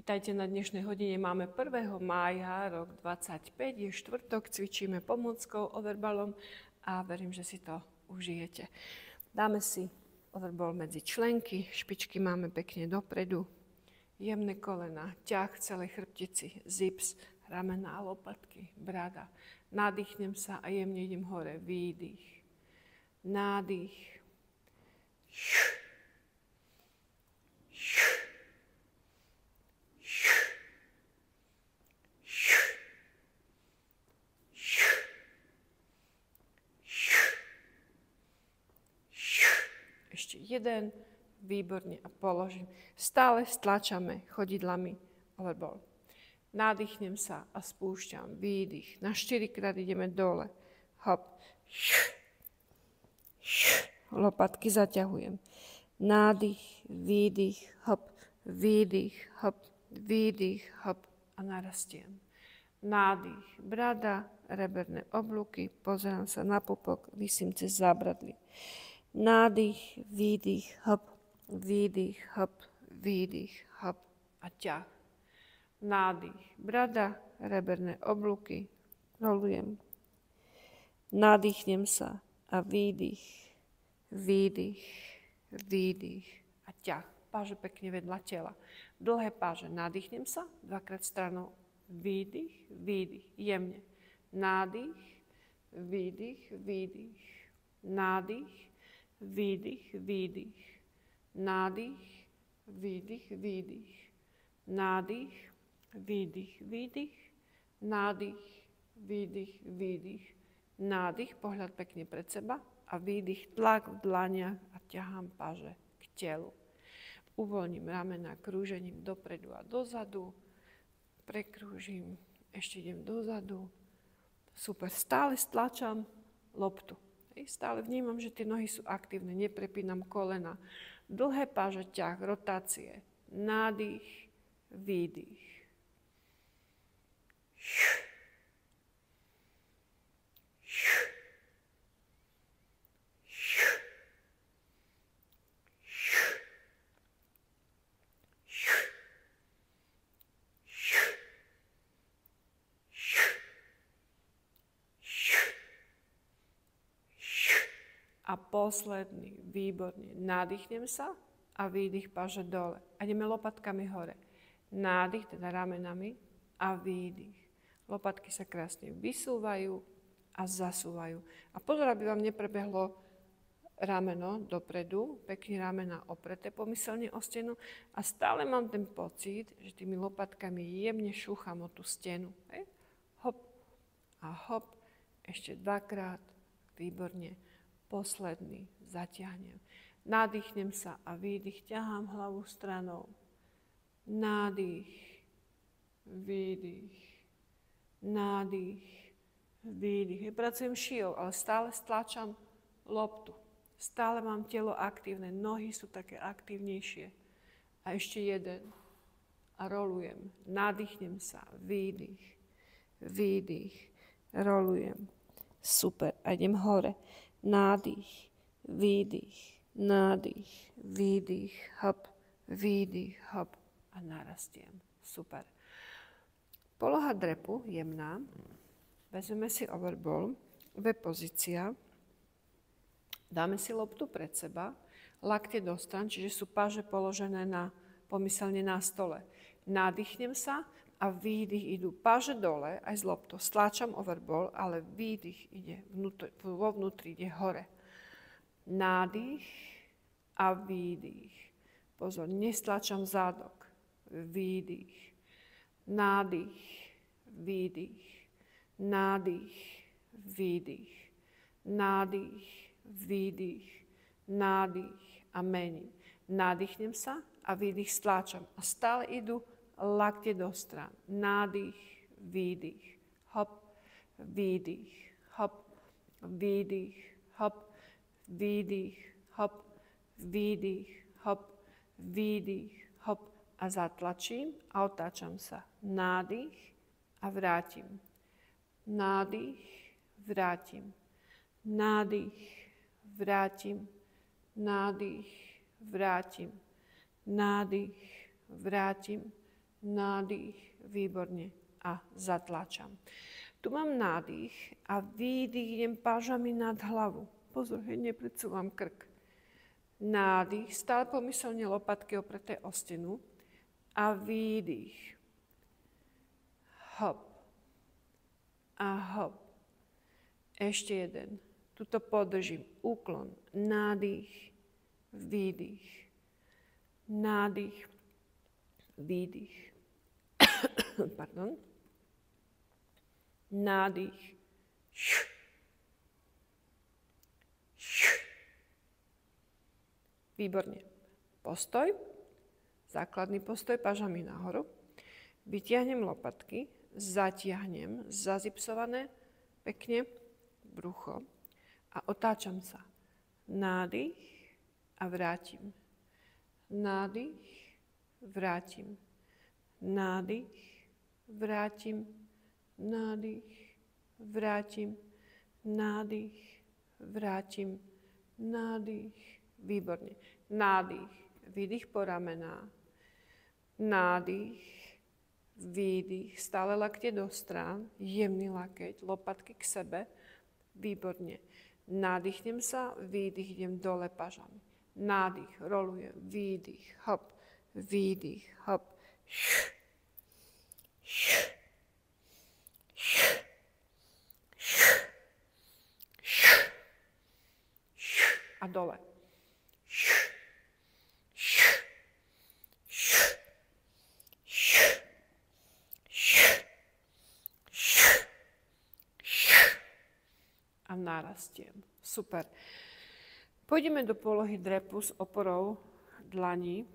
Vítajte na dnešnej hodine. Máme 1. mája, rok 25, je štvrtok, cvičíme pomôckou, overballom a verím, že si to užijete. Dáme si overball medzi členky, špičky máme pekne dopredu, jemné kolena, ťah v celej chrbtici, zips, ramená, lopatky, brada. Nadýchnem sa a jemne idem hore, výdych, nádych, ešte jeden, výborne a položím. Stále stlačame chodidlami overball. Nadýchnem sa a spúšťam, výdych. Na 4-krát ideme dole. Hop. Lopatky zaťahujem. Nádych, výdych, hop, výdych, hop, výdych, hop a narastiem. Nádych, brada, reberné oblúky, pozerám sa na pupok, visím cez zábradlie. Nádych, výdych, hop, výdych, hop, výdych, hop a ťah. Nádych, brada, reberné oblúky, rolujem. Nadýchnem sa a výdych, výdych, výdych a ťah. Páže pekne vedľa tela. Dlhé páže. Nadýchnem sa, 2-krát stranou. Výdych, výdych, jemne. Nádych, výdych, výdych, nádych, výdych, výdych, nádych, výdych, výdych, nádych, výdych, výdych, nádych, výdych, výdych, nádych, pohľad pekne pred seba a výdych, tlak v dlaniach a ťahám páže k telu. Uvoľním ramena krúžením dopredu a dozadu, prekrúžim, ešte idem dozadu, super, stále stlačam loptu. Stále vnímam, že tie nohy sú aktívne, neprepínam kolena. Dlhé páže, ťah, rotácie, nádych, výdych. A posledný, výborne, nadýchnem sa a výdych páže dole. A ideme lopatkami hore. Nádych, teda ramenami a výdych. Lopatky sa krásne vysúvajú a zasúvajú. A pozor, aby vám neprebehlo rameno dopredu, pekne ramena opreté pomyselne o stenu a stále mám ten pocit, že tými lopatkami jemne šúcham o tú stenu. Hop a hop, ešte 2-krát, výborne. Posledný, zatiahnem. Nadýchnem sa a výdych, ťahám hlavu stranou. Nádych, výdych, nádych, výdych. Pracujem šijou, ale stále stlačam loptu. Stále mám telo aktívne, nohy sú také aktívnejšie. A ešte jeden. A rolujem. Nadýchnem sa, výdych, výdych, rolujem. Super. A idem hore. Nádych, výdych, nádych, výdych, hop, výdych, hop a narastiem. Super. Poloha drepu, jemná. Vezmeme si overball, V-pozícia. Dáme si loptu pred seba, lakte do strán, čiže sú páže položené pomyselne na stole. Nadýchnem sa a výdych idú páže dole, aj z loptou. Stláčam overball, ale výdych ide vo vnútri, ide hore. Nádych a výdych. Pozor, nestláčam zádok. Výdych. Nádych, výdych. Nádych, výdych. Nádych, výdych. Nádych a mením. Nadýchnem sa a výdych stláčam. A stále idú lakte do strán. Nádych, výdych, hop, výdych, hop, výdych, hop, výdych, hop, výdych, hop, výdych, hop a zatlačím a otáčam sa. Nádych a vrátim. Nádych, vrátim. Nádych, vrátim. Nádych, vrátim. Nádych, vrátim. nádych, výborne. A zatláčam. Tu mám nádych a výdych, idem pážami nad hlavu. Pozor, hej, nepredsúvam krk. Nádych, stále pomyselne lopatky opreté o stenu. A výdych. Hop. A hop. Ešte jeden. Tuto podržím. Úklon. Nádych. Výdych. Nádych. Výdych. Pardon. Nádych. Výborne. Postoj. Základný postoj, pážami nahoru. Vytiahnem lopatky, zatiahnem, zazipsované, pekne, brucho a otáčam sa. Nádych a vrátim. Nádych, vrátim. Nádych, vrátim. Nádych, vrátim. Nádych, vrátim. Nádych, výborne. Nádych, výdych po ramenách. Nádych, výdych, stále lakte do strán, jemný lakeť, lopatky k sebe, výborne. Nádychnem sa, výdych, idem dole pažami. Nádych, rolujem, výdych, hop, výdych, hop. A dole. A narastiem. Super. Pôjdeme do polohy drepu s oporou dlaní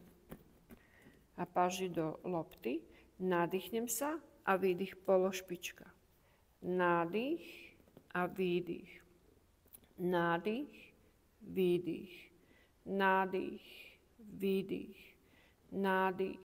a páži do lopty. Nádychnem sa a výdych pološpička. Nádych a výdych. Nádych, výdych. Nádych, výdych. Nádych,